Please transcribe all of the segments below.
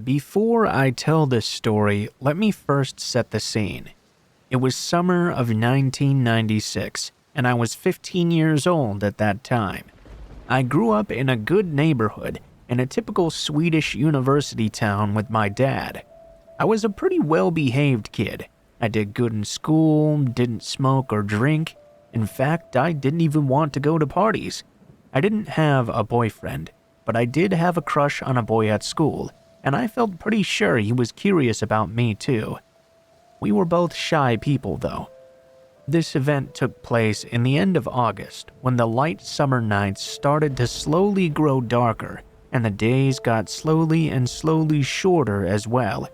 Before I tell this story, let me first set the scene. It was summer of 1996, and I was 15 years old at that time. I grew up in a good neighborhood in a typical Swedish university town with my dad. I was a pretty well-behaved kid. I did good in school, didn't smoke or drink. In fact, I didn't even want to go to parties. I didn't have a boyfriend, but I did have a crush on a boy at school, and I felt pretty sure he was curious about me too. We were both shy people though. This event took place in the end of August when the light summer nights started to slowly grow darker and the days got slowly shorter as well.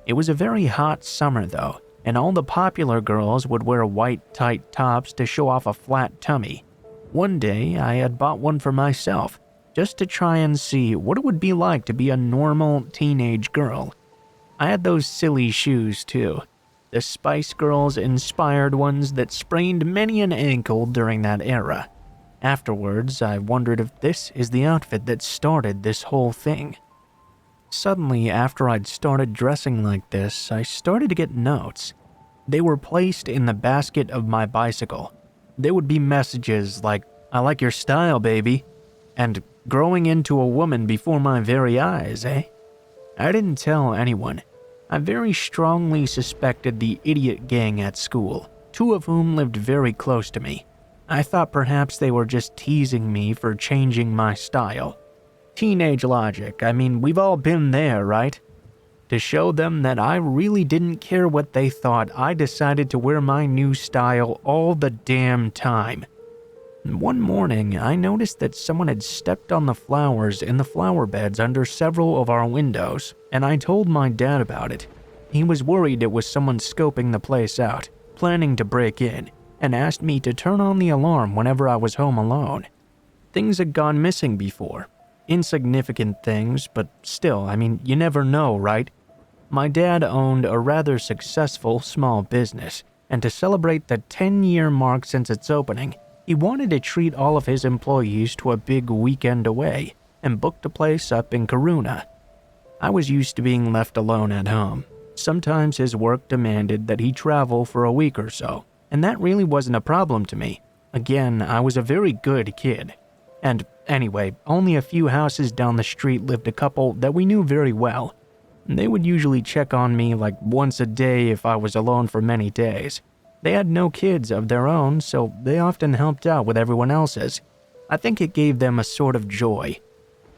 It was a very hot summer though, and all the popular girls would wear white tight tops to show off a flat tummy. One day I had bought one for myself just to try and see what it would be like to be a normal teenage girl. I had those silly shoes too. The Spice Girls inspired ones that sprained many an ankle during that era. Afterwards, I wondered if this is the outfit that started this whole thing. Suddenly, after I'd started dressing like this, I started to get notes. They were placed in the basket of my bicycle. There would be messages like, "I like your style, baby," and "growing into a woman before my very eyes, eh?" I didn't tell anyone. I very strongly suspected the idiot gang at school, two of whom lived very close to me. I thought perhaps they were just teasing me for changing my style. Teenage logic, I mean, we've all been there, right? To show them that I really didn't care what they thought, I decided to wear my new style all the damn time. One morning, I noticed that someone had stepped on the flowers in the flower beds under several of our windows, and I told my dad about it. He was worried it was someone scoping the place out, planning to break in, and asked me to turn on the alarm whenever I was home alone. Things had gone missing before. Insignificant things, but still, I mean, you never know, right? My dad owned a rather successful small business, and to celebrate the 10-year mark since its opening, he wanted to treat all of his employees to a big weekend away and booked a place up in Kiruna. I was used to being left alone at home. Sometimes his work demanded that he travel for a week or so, and that really wasn't a problem to me. Again, I was a very good kid. And anyway, only a few houses down the street lived a couple that we knew very well. They would usually check on me like once a day if I was alone for many days. They had no kids of their own, so they often helped out with everyone else's. I think it gave them a sort of joy.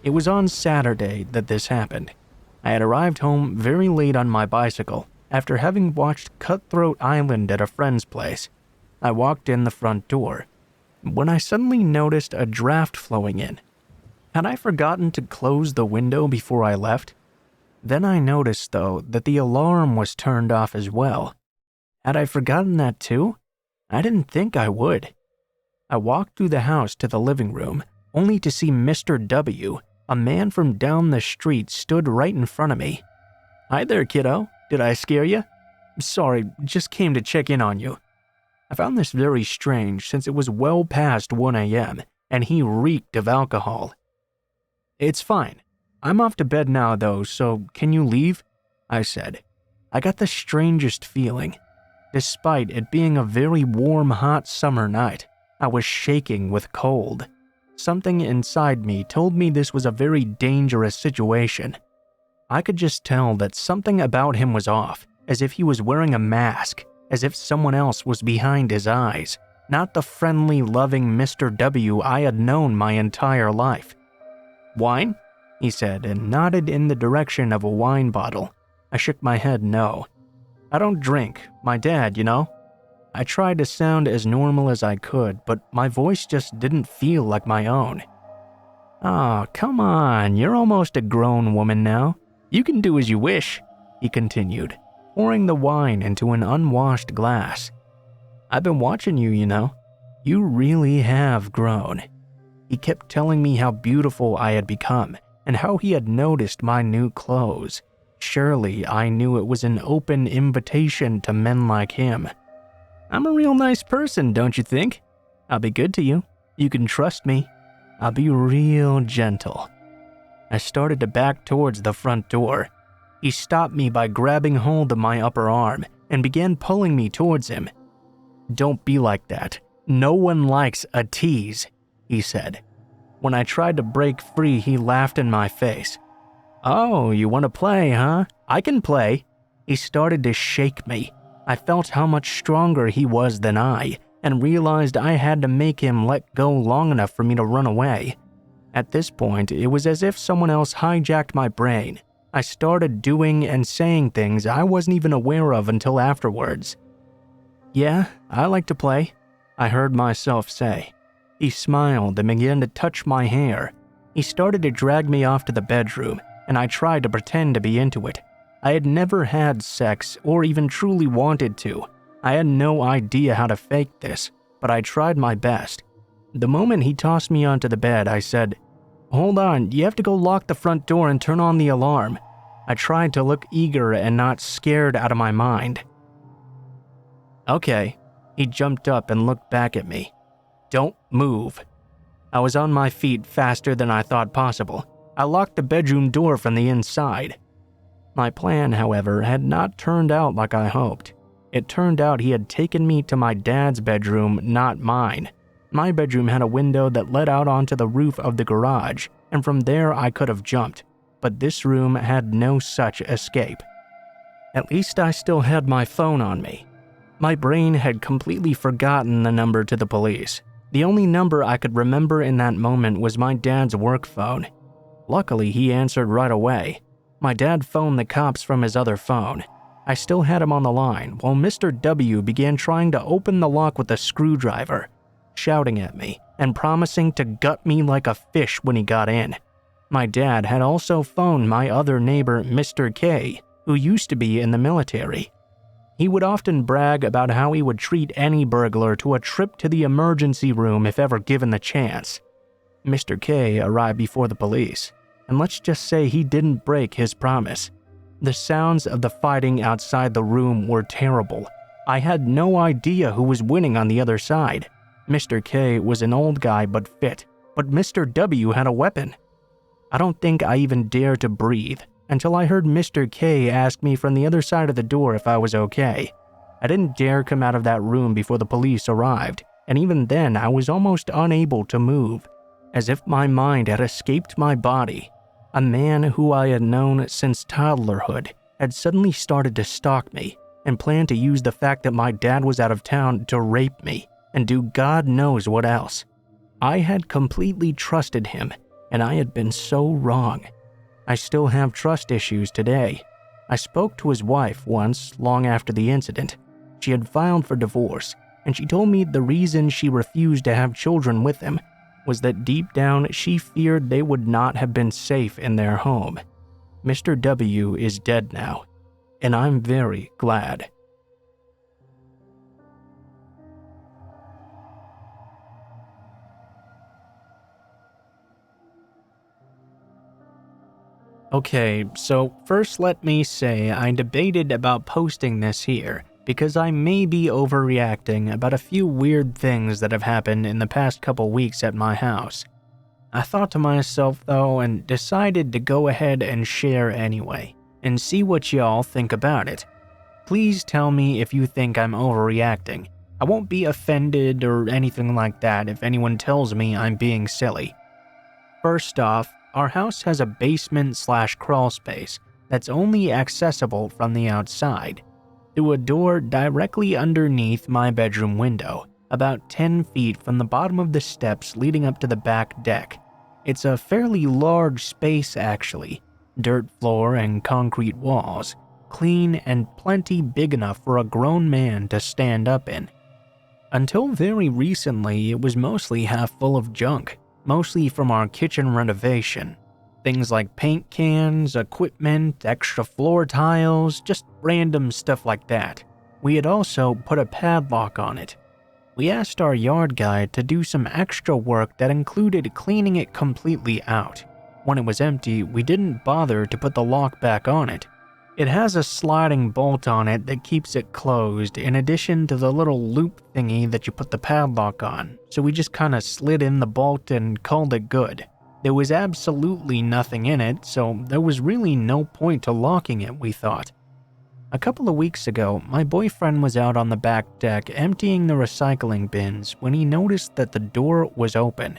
It was on Saturday that this happened. I had arrived home very late on my bicycle after having watched Cutthroat Island at a friend's place. I walked in the front door when I suddenly noticed a draft flowing in. Had I forgotten to close the window before I left? Then I noticed, though, that the alarm was turned off as well. Had I forgotten that too? I didn't think I would. I walked through the house to the living room, only to see Mr. W., a man from down the street, stood right in front of me. "Hi there, kiddo. Did I scare you?" "Sorry, just came to check in on you." I found this very strange since it was well past 1 a.m. and he reeked of alcohol. "It's fine. I'm off to bed now though, so can you leave?" I said. I got the strangest feeling. Despite it being a very warm, hot summer night, I was shaking with cold. Something inside me told me this was a very dangerous situation. I could just tell that something about him was off, as if he was wearing a mask, as if someone else was behind his eyes, not the friendly, loving Mr. W. I had known my entire life. "Wine?" he said and nodded in the direction of a wine bottle. I shook my head no. "I don't drink. My dad, you know." I tried to sound as normal as I could, but my voice just didn't feel like my own. "Oh, come on, you're almost a grown woman now. You can do as you wish," he continued, pouring the wine into an unwashed glass. "I've been watching you, you know. You really have grown." He kept telling me how beautiful I had become and how he had noticed my new clothes. Surely I knew it was an open invitation to men like him. "I'm a real nice person, don't you think? I'll be good to you. You can trust me. I'll be real gentle." I started to back towards the front door, He stopped me by grabbing hold of my upper arm and began pulling me towards him. "Don't be like that. No one likes a tease," he said. When I tried to break free, he laughed in my face. "Oh, you want to play, huh? I can play." He started to shake me. I felt how much stronger he was than I, and realized I had to make him let go long enough for me to run away. At this point, it was as if someone else hijacked my brain. I started doing and saying things I wasn't even aware of until afterwards. "Yeah, I like to play," I heard myself say. He smiled and began to touch my hair. He started to drag me off to the bedroom, and I tried to pretend to be into it. I had never had sex or even truly wanted to. I had no idea how to fake this, but I tried my best. The moment he tossed me onto the bed, I said, "Hold on, you have to go lock the front door and turn on the alarm." I tried to look eager and not scared out of my mind. "Okay." He jumped up and looked back at me. "Don't move." I was on my feet faster than I thought possible. I locked the bedroom door from the inside. My plan, however, had not turned out like I hoped. It turned out he had taken me to my dad's bedroom, not mine. My bedroom had a window that led out onto the roof of the garage, and from there I could have jumped, but this room had no such escape. At least I still had my phone on me. My brain had completely forgotten the number to the police. The only number I could remember in that moment was my dad's work phone. Luckily, he answered right away. My dad phoned the cops from his other phone. I still had him on the line while Mr. W began trying to open the lock with a screwdriver, shouting at me and promising to gut me like a fish when he got in. My dad had also phoned my other neighbor, Mr. K, who used to be in the military. He would often brag about how he would treat any burglar to a trip to the emergency room if ever given the chance. Mr. K arrived before the police, and let's just say he didn't break his promise. The sounds of the fighting outside the room were terrible. I had no idea who was winning on the other side. Mr. K was an old guy but fit, but Mr. W had a weapon. I don't think I even dared to breathe until I heard Mr. K ask me from the other side of the door if I was okay. I didn't dare come out of that room before the police arrived, and even then I was almost unable to move, as if my mind had escaped my body. A man who I had known since toddlerhood had suddenly started to stalk me and planned to use the fact that my dad was out of town to rape me and do God knows what else. I had completely trusted him, and I had been so wrong. I still have trust issues today. I spoke to his wife once, long after the incident. She had filed for divorce, and she told me the reason she refused to have children with him was that deep down she feared they would not have been safe in their home. Mr. W is dead now, and I'm very glad. Okay, so first let me say I debated about posting this here because I may be overreacting about a few weird things that have happened in the past couple weeks at my house. I thought to myself though and decided to go ahead and share anyway and see what y'all think about it. Please tell me if you think I'm overreacting. I won't be offended or anything like that if anyone tells me I'm being silly. First off, our house has a basement/crawl space that's only accessible from the outside, through a door directly underneath my bedroom window, about 10 feet from the bottom of the steps leading up to the back deck. It's a fairly large space actually, dirt floor and concrete walls, clean and plenty big enough for a grown man to stand up in. Until very recently, it was mostly half full of junk. Mostly from our kitchen renovation. Things like paint cans, equipment, extra floor tiles, just random stuff like that. We had also put a padlock on it. We asked our yard guy to do some extra work that included cleaning it completely out. When it was empty, we didn't bother to put the lock back on it. It has a sliding bolt on it that keeps it closed in addition to the little loop thingy that you put the padlock on, so we just kinda slid in the bolt and called it good. There was absolutely nothing in it, so there was really no point to locking it, we thought. A couple of weeks ago, my boyfriend was out on the back deck emptying the recycling bins when he noticed that the door was open.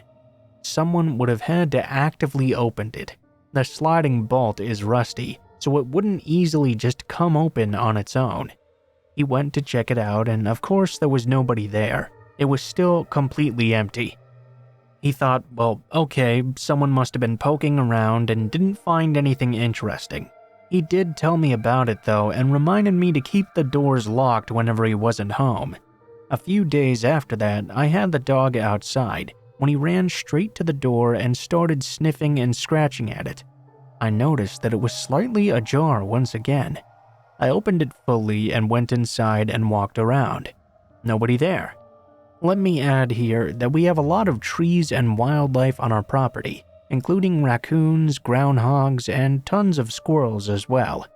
Someone would have had to actively open it. The sliding bolt is rusty, so it wouldn't easily just come open on its own. He went to check it out, and of course there was nobody there. It was still completely empty. He thought, well, okay, someone must have been poking around and didn't find anything interesting. He did tell me about it though and reminded me to keep the doors locked whenever he wasn't home. A few days after that, I had the dog outside when he ran straight to the door and started sniffing and scratching at it. I noticed that it was slightly ajar once again. I opened it fully and went inside and walked around. Nobody there. Let me add here that we have a lot of trees and wildlife on our property, including raccoons, groundhogs, and tons of squirrels as well.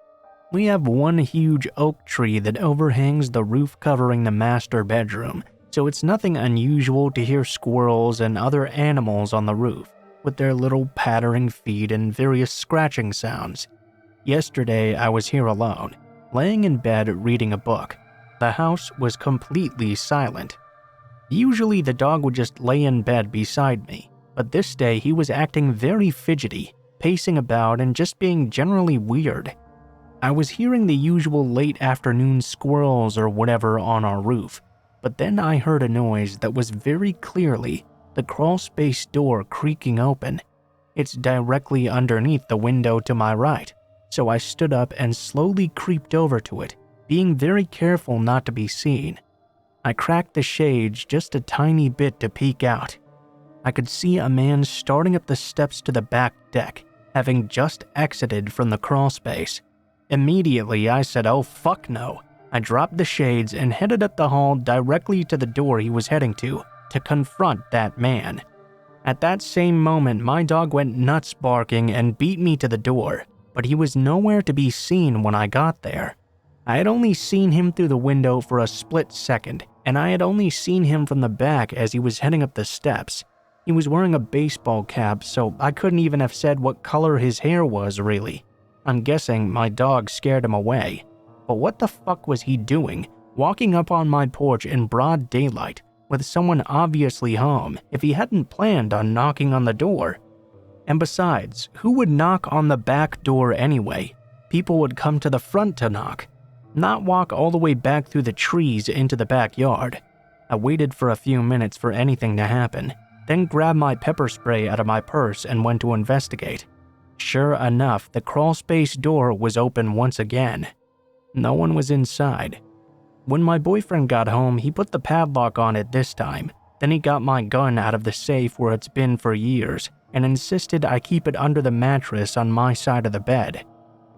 We have one huge oak tree that overhangs the roof covering the master bedroom, so it's nothing unusual to hear squirrels and other animals on the roof, with their little pattering feet and various scratching sounds. Yesterday I was here alone, laying in bed reading a book. The house was completely silent. Usually the dog would just lay in bed beside me, but this day he was acting very fidgety, pacing about and just being generally weird. I was hearing the usual late afternoon squirrels or whatever on our roof, but then I heard a noise that was very clearly the crawlspace door creaking open. It's directly underneath the window to my right, so I stood up and slowly creeped over to it, being very careful not to be seen. I cracked the shades just a tiny bit to peek out. I could see a man starting up the steps to the back deck, having just exited from the crawlspace. Immediately I said, oh fuck no. I dropped the shades and headed up the hall directly to the door he was heading to confront that man. At that same moment, my dog went nuts barking and beat me to the door, but he was nowhere to be seen when I got there. I had only seen him through the window for a split second, and I had only seen him from the back as he was heading up the steps. He was wearing a baseball cap, so I couldn't even have said what color his hair was, really. I'm guessing my dog scared him away. But what the fuck was he doing, walking up on my porch in broad daylight, with someone obviously home, if he hadn't planned on knocking on the door? And besides, who would knock on the back door anyway? People would come to the front to knock, not walk all the way back through the trees into the backyard. I waited for a few minutes for anything to happen, then grabbed my pepper spray out of my purse and went to investigate. Sure enough, the crawlspace door was open once again. No one was inside. When my boyfriend got home, he put the padlock on it this time. Then he got my gun out of the safe where it's been for years and insisted I keep it under the mattress on my side of the bed.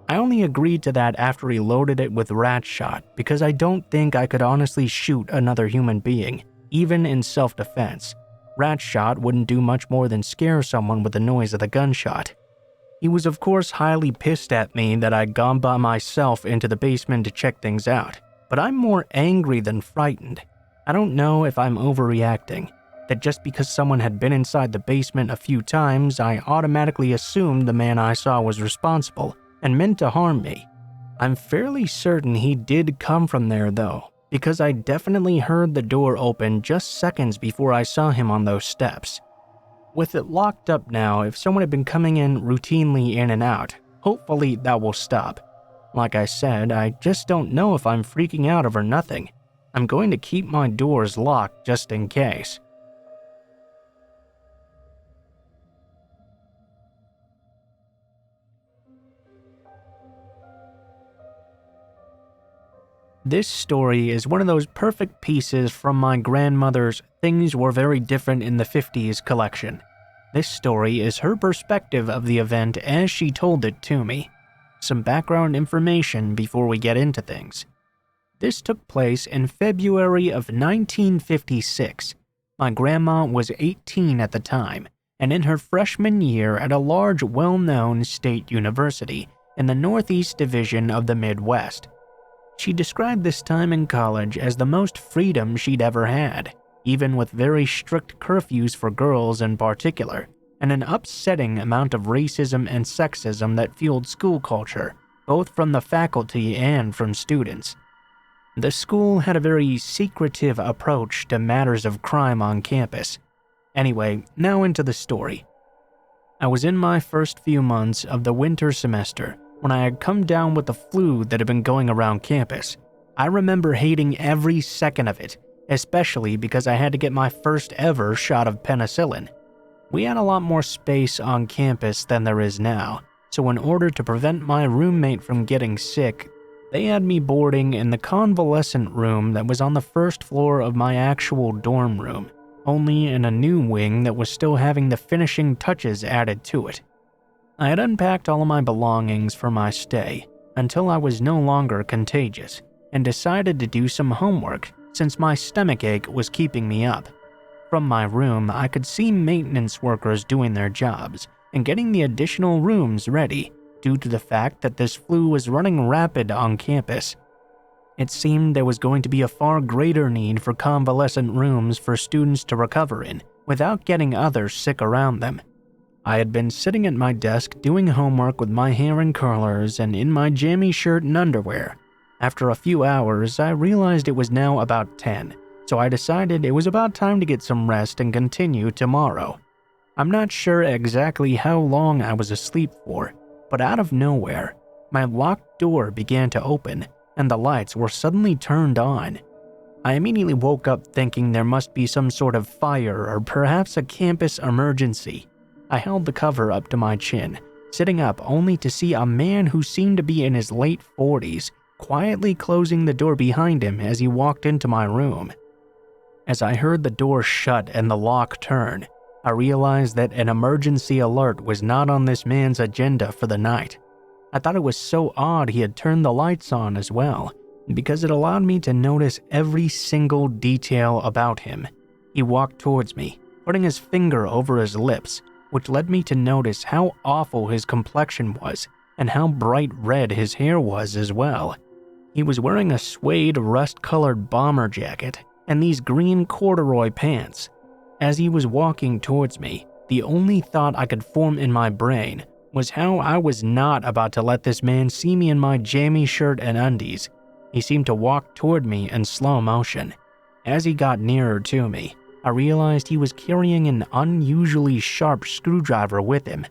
I only agreed to that after he loaded it with rat shot because I don't think I could honestly shoot another human being, even in self-defense. Rat shot wouldn't do much more than scare someone with the noise of the gunshot. He was of course highly pissed at me that I'd gone by myself into the basement to check things out, but I'm more angry than frightened. I don't know if I'm overreacting, that just because someone had been inside the basement a few times, I automatically assumed the man I saw was responsible and meant to harm me. I'm fairly certain he did come from there though, because I definitely heard the door open just seconds before I saw him on those steps. With it locked up now, if someone had been coming in routinely in and out, hopefully that will stop. Like I said, I just don't know if I'm freaking out over nothing. I'm going to keep my doors locked just in case. This story is one of those perfect pieces from my grandmother's Things Were Very Different in the 50s collection. This story is her perspective of the event as she told it to me. Some background information before we get into things. This took place in February of 1956. My grandma was 18 at the time, and in her freshman year at a large, well-known state university in the Northeast Division of the Midwest. She described this time in college as the most freedom she'd ever had, even with very strict curfews for girls in particular, and an upsetting amount of racism and sexism that fueled school culture, both from the faculty and from students. The school had a very secretive approach to matters of crime on campus. Anyway, now into the story. I was in my first few months of the winter semester when I had come down with the flu that had been going around campus. I remember hating every second of it, especially because I had to get my first ever shot of penicillin. We had a lot more space on campus than there is now, so in order to prevent my roommate from getting sick, they had me boarding in the convalescent room that was on the first floor of my actual dorm room, only in a new wing that was still having the finishing touches added to it. I had unpacked all of my belongings for my stay until I was no longer contagious and decided to do some homework since my stomachache was keeping me up. From my room, I could see maintenance workers doing their jobs and getting the additional rooms ready due to the fact that this flu was running rapid on campus. It seemed there was going to be a far greater need for convalescent rooms for students to recover in without getting others sick around them. I had been sitting at my desk doing homework with my hair in curlers and in my jammy shirt and underwear. After a few hours, I realized it was now about 10, so I decided it was about time to get some rest and continue tomorrow. I'm not sure exactly how long I was asleep for, but out of nowhere, my locked door began to open and the lights were suddenly turned on. I immediately woke up thinking there must be some sort of fire or perhaps a campus emergency. I held the cover up to my chin, sitting up only to see a man who seemed to be in his late 40s quietly closing the door behind him as he walked into my room. As I heard the door shut and the lock turn, I realized that an emergency alert was not on this man's agenda for the night. I thought it was so odd he had turned the lights on as well, because it allowed me to notice every single detail about him. He walked towards me, putting his finger over his lips, which led me to notice how awful his complexion was and how bright red his hair was as well. He was wearing a suede rust-colored bomber jacket and these green corduroy pants. As he was walking towards me, the only thought I could form in my brain was how I was not about to let this man see me in my jammy shirt and undies. He seemed to walk toward me in slow motion. As he got nearer to me, I realized he was carrying an unusually sharp screwdriver with him.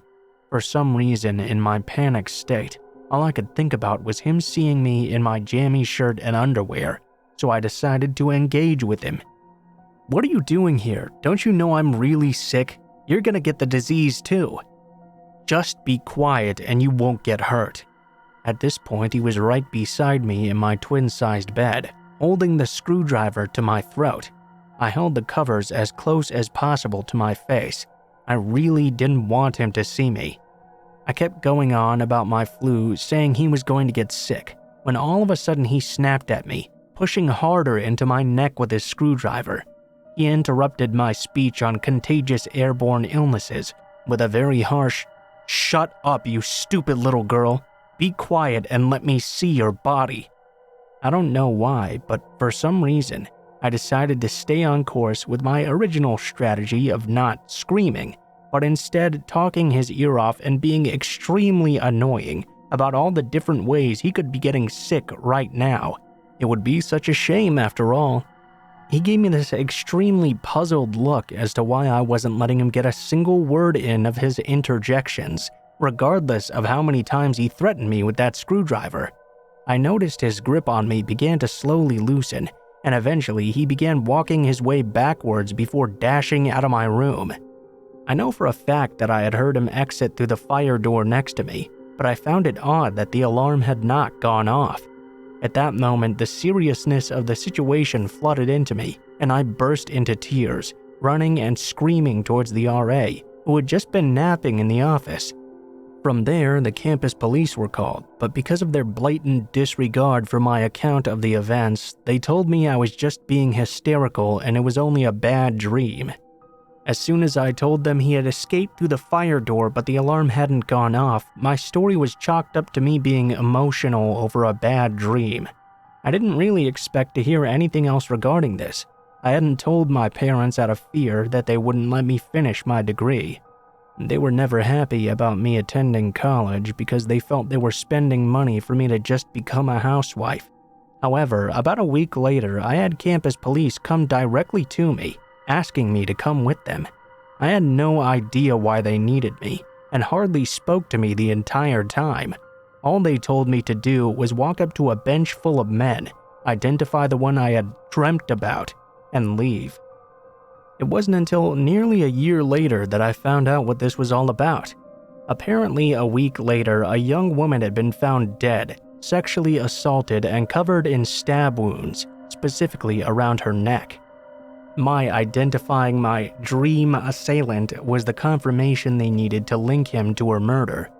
For some reason, in my panicked state, all I could think about was him seeing me in my jammy shirt and underwear, so I decided to engage with him. "What are you doing here? Don't you know I'm really sick? You're gonna get the disease too. Just be quiet and you won't get hurt." At this point, he was right beside me in my twin-sized bed, holding the screwdriver to my throat. I held the covers as close as possible to my face. I really didn't want him to see me. I kept going on about my flu, saying he was going to get sick, when all of a sudden he snapped at me, pushing harder into my neck with his screwdriver. He interrupted my speech on contagious airborne illnesses with a very harsh, "Shut up, you stupid little girl. Be quiet and let me see your body." I don't know why, but for some reason, I decided to stay on course with my original strategy of not screaming, but instead talking his ear off and being extremely annoying about all the different ways he could be getting sick right now. It would be such a shame after all. He gave me this extremely puzzled look as to why I wasn't letting him get a single word in of his interjections, regardless of how many times he threatened me with that screwdriver. I noticed his grip on me began to slowly loosen, and eventually he began walking his way backwards before dashing out of my room. I know for a fact that I had heard him exit through the fire door next to me, but I found it odd that the alarm had not gone off. At that moment, the seriousness of the situation flooded into me, and I burst into tears, running and screaming towards the RA, who had just been napping in the office. From there, the campus police were called, but because of their blatant disregard for my account of the events, they told me I was just being hysterical and it was only a bad dream. As soon as I told them he had escaped through the fire door but the alarm hadn't gone off, my story was chalked up to me being emotional over a bad dream. I didn't really expect to hear anything else regarding this. I hadn't told my parents out of fear that they wouldn't let me finish my degree. They were never happy about me attending college because they felt they were spending money for me to just become a housewife. However, about a week later, I had campus police come directly to me, asking me to come with them. I had no idea why they needed me, and hardly spoke to me the entire time. All they told me to do was walk up to a bench full of men, identify the one I had dreamt about, and leave. It wasn't until nearly a year later that I found out what this was all about. Apparently, a week later, a young woman had been found dead, sexually assaulted, and covered in stab wounds, specifically around her neck. My identifying my dream assailant was the confirmation they needed to link him to her murder.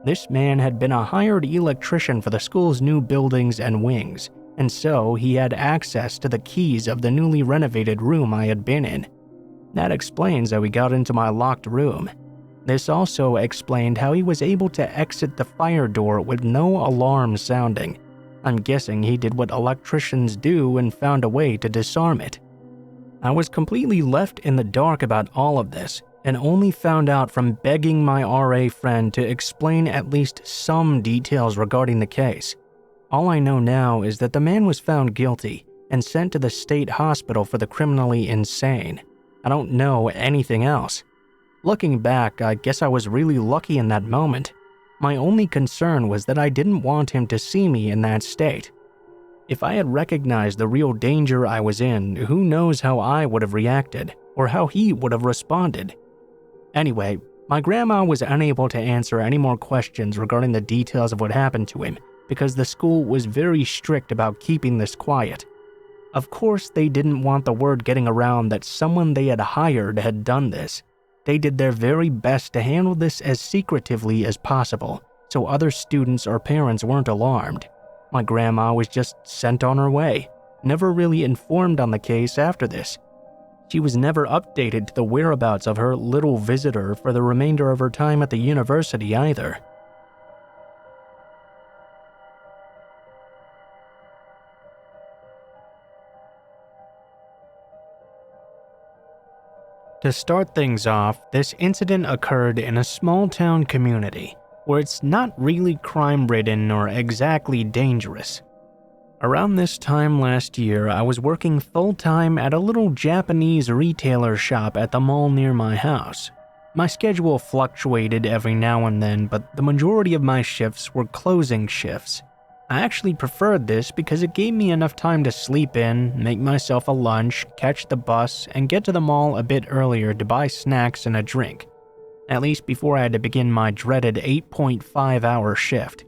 This man had been a hired electrician for the school's new buildings and wings, and so he had access to the keys of the newly renovated room I had been in. That explains how he got into my locked room. This also explained how he was able to exit the fire door with no alarm sounding. I'm guessing he did what electricians do and found a way to disarm it. I was completely left in the dark about all of this, and only found out from begging my RA friend to explain at least some details regarding the case. All I know now is that the man was found guilty and sent to the state hospital for the criminally insane. I don't know anything else. Looking back, I guess I was really lucky in that moment. My only concern was that I didn't want him to see me in that state. If I had recognized the real danger I was in, who knows how I would have reacted, or how he would have responded. Anyway, my grandma was unable to answer any more questions regarding the details of what happened to him, because the school was very strict about keeping this quiet. Of course, they didn't want the word getting around that someone they had hired had done this. They did their very best to handle this as secretively as possible, so other students or parents weren't alarmed. My grandma was just sent on her way, never really informed on the case after this. She was never updated to the whereabouts of her little visitor for the remainder of her time at the university either. To start things off, this incident occurred in a small-town community, where it's not really crime-ridden or exactly dangerous. Around this time last year, I was working full-time at a little Japanese retailer shop at the mall near my house. My schedule fluctuated every now and then, but the majority of my shifts were closing shifts. I actually preferred this because it gave me enough time to sleep in, make myself a lunch, catch the bus, and get to the mall a bit earlier to buy snacks and a drink. At least before I had to begin my dreaded 8.5-hour shift.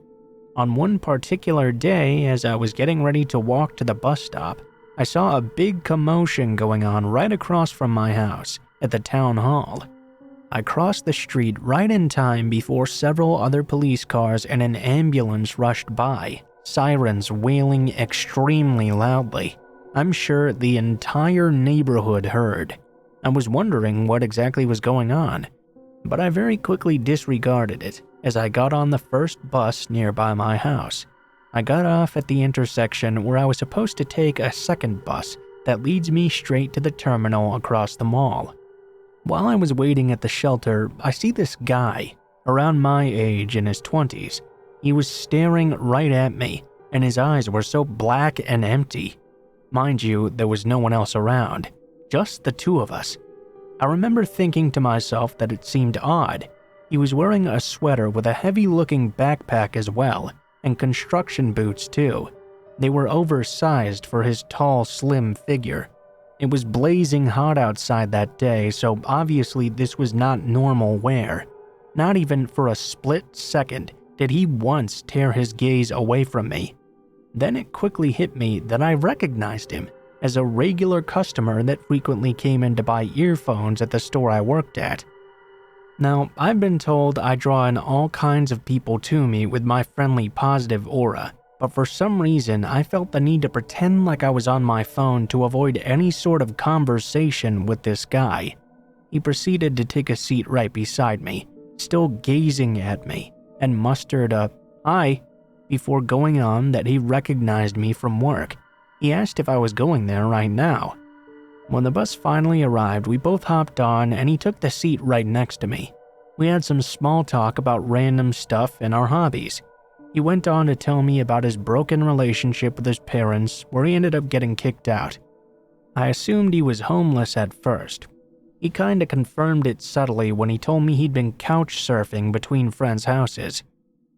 On one particular day, as I was getting ready to walk to the bus stop, I saw a big commotion going on right across from my house, at the town hall. I crossed the street right in time before several other police cars and an ambulance rushed by, sirens wailing extremely loudly. I'm sure the entire neighborhood heard. I was wondering what exactly was going on, but I very quickly disregarded it as I got on the first bus nearby my house. I got off at the intersection where I was supposed to take a second bus that leads me straight to the terminal across the mall. While I was waiting at the shelter, I see this guy, around my age in his 20s. He was staring right at me, and his eyes were so black and empty. Mind you, there was no one else around, just the two of us. I remember thinking to myself that it seemed odd. He was wearing a sweater with a heavy-looking backpack as well, and construction boots too. They were oversized for his tall, slim figure. It was blazing hot outside that day, so obviously this was not normal wear. Not even for a split second did he once tear his gaze away from me. Then it quickly hit me that I recognized him as a regular customer that frequently came in to buy earphones at the store I worked at. Now, I've been told I draw in all kinds of people to me with my friendly, positive aura, but for some reason I felt the need to pretend like I was on my phone to avoid any sort of conversation with this guy. He proceeded to take a seat right beside me, still gazing at me, and mustered a "hi" before going on that he recognized me from work. He asked if I was going there right now. When the bus finally arrived, we both hopped on and he took the seat right next to me. We had some small talk about random stuff and our hobbies. He went on to tell me about his broken relationship with his parents, where he ended up getting kicked out. I assumed he was homeless at first. He kinda confirmed it subtly when he told me he'd been couch surfing between friends' houses.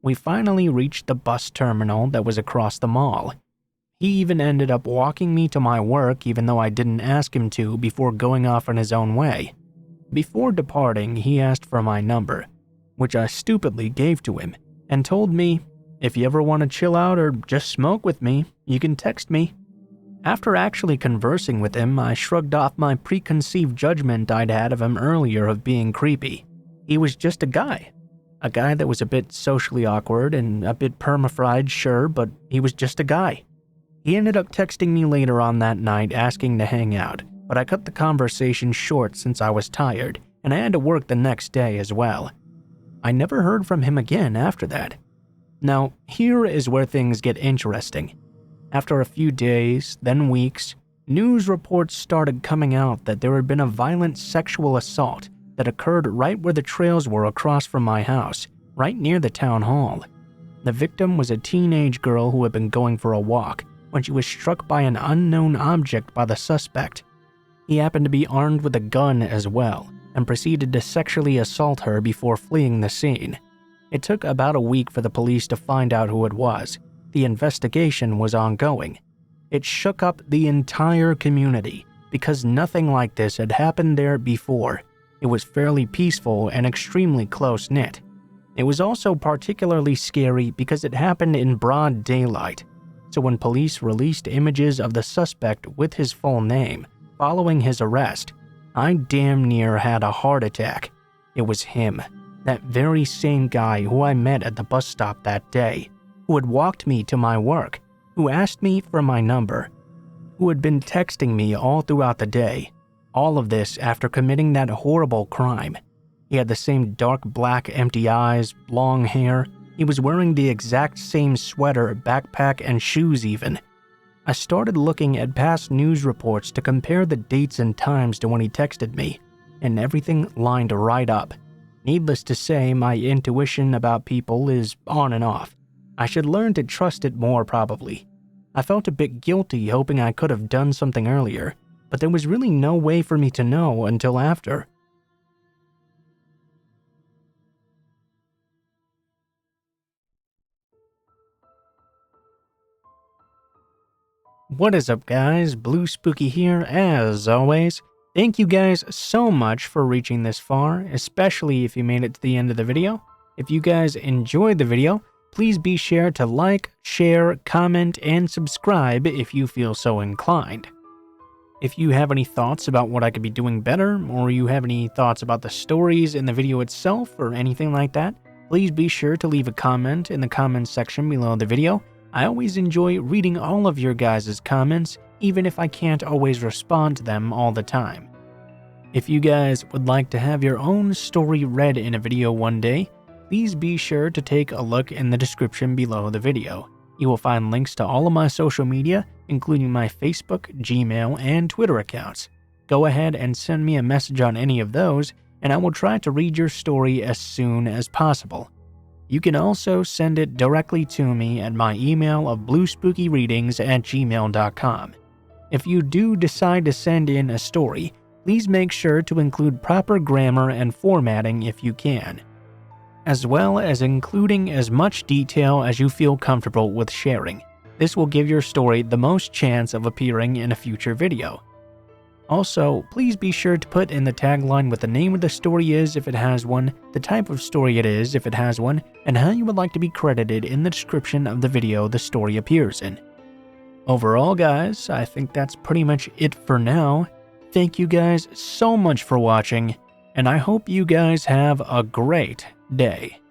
We finally reached the bus terminal that was across the mall. He even ended up walking me to my work even though I didn't ask him to before going off on his own way. Before departing, he asked for my number, which I stupidly gave to him, and told me, "If you ever want to chill out or just smoke with me, you can text me." After actually conversing with him, I shrugged off my preconceived judgment I'd had of him earlier of being creepy. He was just a guy. A guy that was a bit socially awkward and a bit perma-fried, sure, but he was just a guy. He ended up texting me later on that night asking to hang out, but I cut the conversation short since I was tired, and I had to work the next day as well. I never heard from him again after that. Now, here is where things get interesting. After a few days, then weeks, news reports started coming out that there had been a violent sexual assault that occurred right where the trails were across from my house, right near the town hall. The victim was a teenage girl who had been going for a walk when she was struck by an unknown object by the suspect. He happened to be armed with a gun as well, and proceeded to sexually assault her before fleeing the scene. It took about a week for the police to find out who it was. The investigation was ongoing. It shook up the entire community because nothing like this had happened there before. It was fairly peaceful and extremely close-knit. It was also particularly scary because it happened in broad daylight. So when police released images of the suspect with his full name following his arrest, I damn near had a heart attack. It was him, that very same guy who I met at the bus stop that day, who had walked me to my work, who asked me for my number, who had been texting me all throughout the day. All of this after committing that horrible crime. He had the same dark black empty eyes, long hair. He was wearing the exact same sweater, backpack, and shoes even. I started looking at past news reports to compare the dates and times to when he texted me, and everything lined right up. Needless to say, my intuition about people is on and off. I should learn to trust it more probably. I felt a bit guilty hoping I could have done something earlier, but there was really no way for me to know until after. What is up guys, Blue Spooky here as always. Thank you guys so much for reaching this far, especially if you made it to the end of the video. If you guys enjoyed the video, please be sure to like, share, comment, and subscribe if you feel so inclined. If you have any thoughts about what I could be doing better, or you have any thoughts about the stories in the video itself or anything like that, please be sure to leave a comment in the comments section below the video. I always enjoy reading all of your guys' comments, even if I can't always respond to them all the time. If you guys would like to have your own story read in a video one day, please be sure to take a look in the description below the video. You will find links to all of my social media, including my Facebook, Gmail, and Twitter accounts. Go ahead and send me a message on any of those, and I will try to read your story as soon as possible. You can also send it directly to me at my email of bluespookyreadings@gmail.com. If you do decide to send in a story, please make sure to include proper grammar and formatting if you can, as well as including as much detail as you feel comfortable with sharing. This will give your story the most chance of appearing in a future video. Also, please be sure to put in the tagline what the name of the story is if it has one, the type of story it is if it has one, and how you would like to be credited in the description of the video the story appears in. Overall guys, I think that's pretty much it for now. Thank you guys so much for watching, and I hope you guys have a great day.